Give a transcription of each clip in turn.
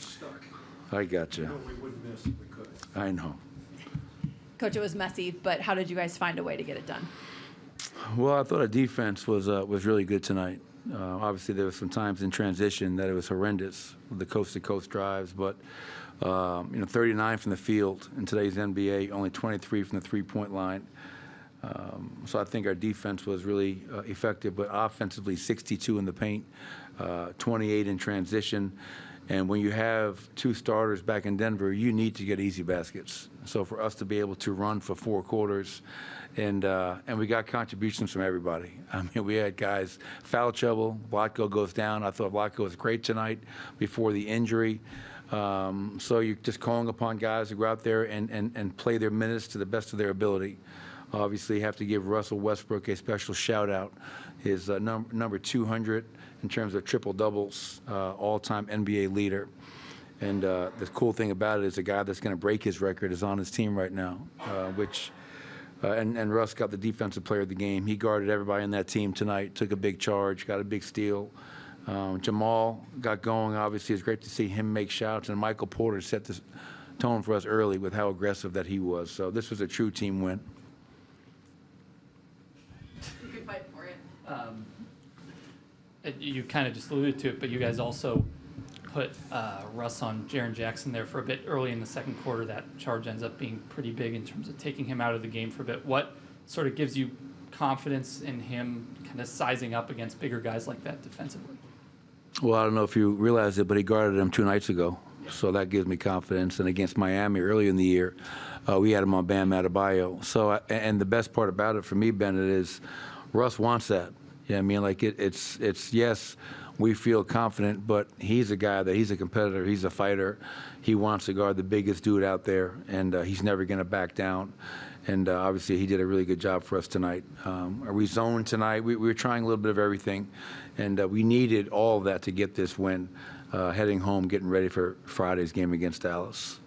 stuck. I got you. You know, we wouldn't miss if we could. I know. Coach, it was messy, but how did you guys find a way to get it done? Well, I thought our defense was really good tonight. Obviously, there were some times in transition that it was horrendous with the coast-to-coast drives, but 39 from the field in today's NBA, only 23 from the three-point line. So I think our defense was really effective, but offensively, 62 in the paint, 28 in transition. And when you have two starters back in Denver, you need to get easy baskets. So for us to be able to run for 4 quarters, and we got contributions from everybody. I mean, we had guys foul trouble. Vlatko goes down. I thought Vlatko was great tonight before the injury. So you're just calling upon guys to go out there and play their minutes to the best of their ability. Obviously, you have to give Russell Westbrook a special shout-out. His number 200 in terms of triple-doubles, all-time NBA leader. And the cool thing about it is the guy that's going to break his record is on his team right now, and Russ got the defensive player of the game. He guarded everybody in that team tonight, took a big charge, got a big steal. Jamal got going. Obviously, it's great to see him make shots, and Michael Porter set the tone for us early with how aggressive that he was. So this was a true team win. You could fight for it. You kind of just alluded to it, but you guys also put Russ on Jaren Jackson there for a bit early in the second quarter. That charge ends up being pretty big in terms of taking him out of the game for a bit. What sort of gives you confidence in him kind of sizing up against bigger guys like that defensively? Well, I don't know if you realize it, but he guarded him 2 nights ago. So that gives me confidence. And against Miami earlier in the year, we had him on Bam Adebayo. So, and the best part about it for me, Bennett, is Russ wants that. Yeah, I mean, like it's yes, we feel confident, but he's a guy that he's a competitor, he's a fighter. He wants to guard the biggest dude out there, and he's never going to back down. And obviously, he did a really good job for us tonight. Are we zoned tonight? We were trying a little bit of everything, and we needed all of that to get this win. Heading home, getting ready for Friday's game against Dallas.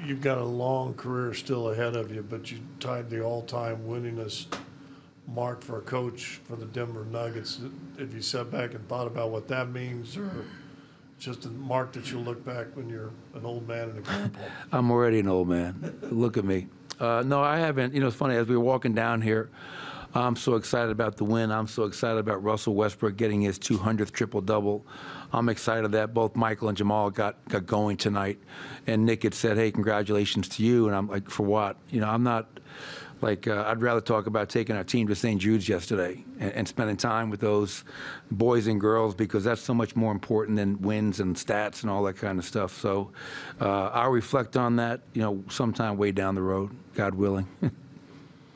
You've got a long career still ahead of you, but you tied the all-time winningest mark for a coach for the Denver Nuggets. Have you sat back and thought about what that means, or just a mark that you'll look back when you're an old man in a grandpa? I'm already an old man. Look at me. No, I haven't. You know, it's funny, as we were walking down here, I'm so excited about the win. I'm so excited about Russell Westbrook getting his 200th triple-double. I'm excited that both Michael and Jamal got going tonight. And Nick had said, hey, congratulations to you. And I'm like, for what? You know, I'm not like, I'd rather talk about taking our team to St. Jude's yesterday and spending time with those boys and girls, because that's so much more important than wins and stats and all that kind of stuff. So I'll reflect on that, you know, sometime way down the road, God willing.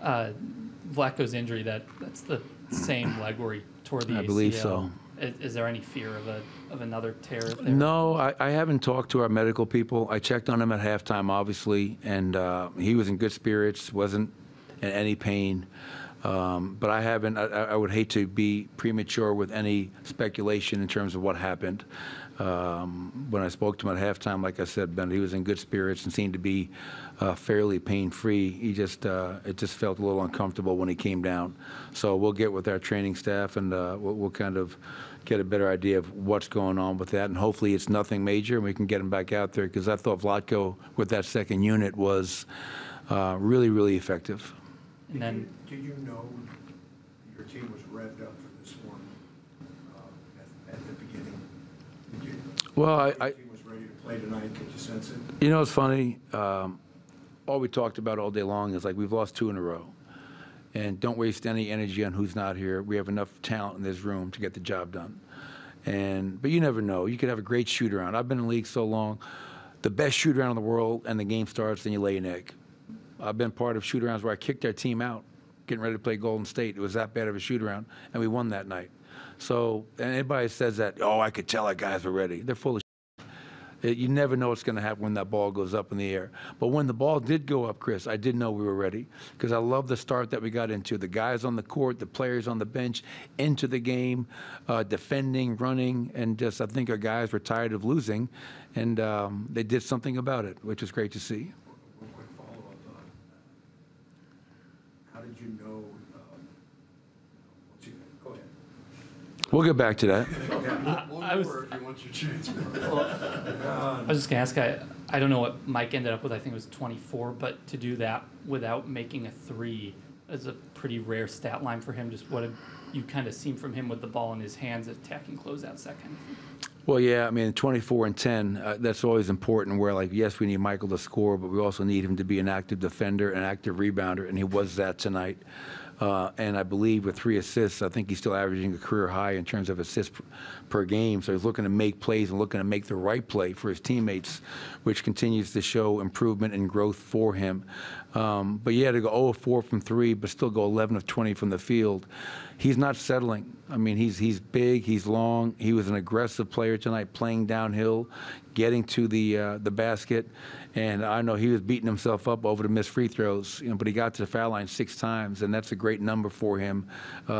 Vlatko's injury, that's the same leg where he tore the ACL. I believe so. Is there any fear of another tear there? No, I haven't talked to our medical people. I checked on him at halftime, obviously, and he was in good spirits, wasn't in any pain. But I haven't. I would hate to be premature with any speculation in terms of what happened. When I spoke to him at halftime, like I said, Ben, he was in good spirits and seemed to be fairly pain-free. He just, it just felt a little uncomfortable when he came down. So we'll get with our training staff, and we'll kind of get a better idea of what's going on with that. And hopefully it's nothing major, and we can get him back out there, because I thought Vlatko with that second unit was really, really effective. And then, did you know your team was revved up for this one at the beginning? Did you? Well, your team was ready to play tonight. Could you sense it? You know, it's funny. All we talked about all day long is like we've lost 2 in a row, and don't waste any energy on who's not here. We have enough talent in this room to get the job done. But you never know. You could have a great shoot-around. I've been in the league so long. The best shoot-around in the world, and the game starts, then you lay an egg. I've been part of shoot-arounds where I kicked our team out, getting ready to play Golden State. It was that bad of a shoot-around, and we won that night. So anybody says that, oh, I could tell our guys were ready, they're full of shit. You never know what's going to happen when that ball goes up in the air. But when the ball did go up, Chris, I did know we were ready, because I love the start that we got into. The guys on the court, the players on the bench, into the game, defending, running, and just I think our guys were tired of losing, and they did something about it, which was great to see. One quick follow-up. How did you know? Go ahead. We'll get back to that. Yeah, if you want your chance. I was just gonna ask, I don't know what Mike ended up with, I think it was 24, but to do that without making a three is a pretty rare stat line for him. Just what have you kind of seen from him with the ball in his hands, attacking closeouts, that kind of thing? Well, yeah, I mean, 24 and 10, that's always important where, like, yes, we need Michael to score, but we also need him to be an active defender, an active rebounder, and he was that tonight. And I believe with 3 assists, I think he's still averaging a career high in terms of assists per game. So he's looking to make plays and looking to make the right play for his teammates, which continues to show improvement and growth for him. But yeah, to go 0 of 4 from 3, but still go 11 of 20 from the field, he's not settling. I mean, he's big, he's long. He was an aggressive player tonight, playing downhill, getting to the basket. And I know he was beating himself up over the missed free throws, but he got to the foul line 6 times, and that's a great number for him.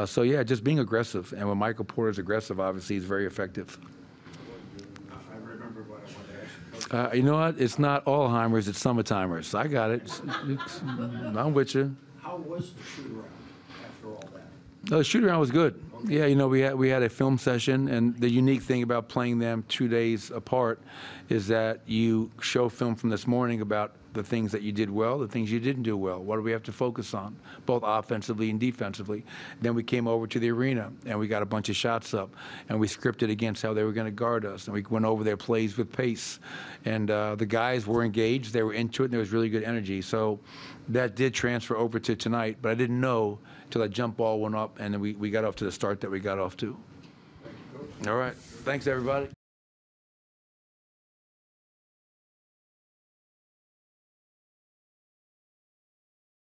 So yeah, just being aggressive. And when Michael Porter's aggressive, obviously he's very effective. I remember what I wanted to ask you, Coach. You know what? It's not Alzheimer's, it's summertimers. I got it. I'm with you. How was the shoot-around after all that? No, the shoot-around was good. Yeah, we had a film session, and the unique thing about playing them 2 days apart is that you show film from this morning about the things that you did well, the things you didn't do well. What do we have to focus on, both offensively and defensively? Then we came over to the arena, and we got a bunch of shots up, and we scripted against how they were going to guard us, and we went over their plays with pace. And the guys were engaged, they were into it, and there was really good energy. So that did transfer over to tonight, but I didn't know till that jump ball went up, and then we got off to the start that we got off to. Thank you, Coach. All right. Thanks, everybody.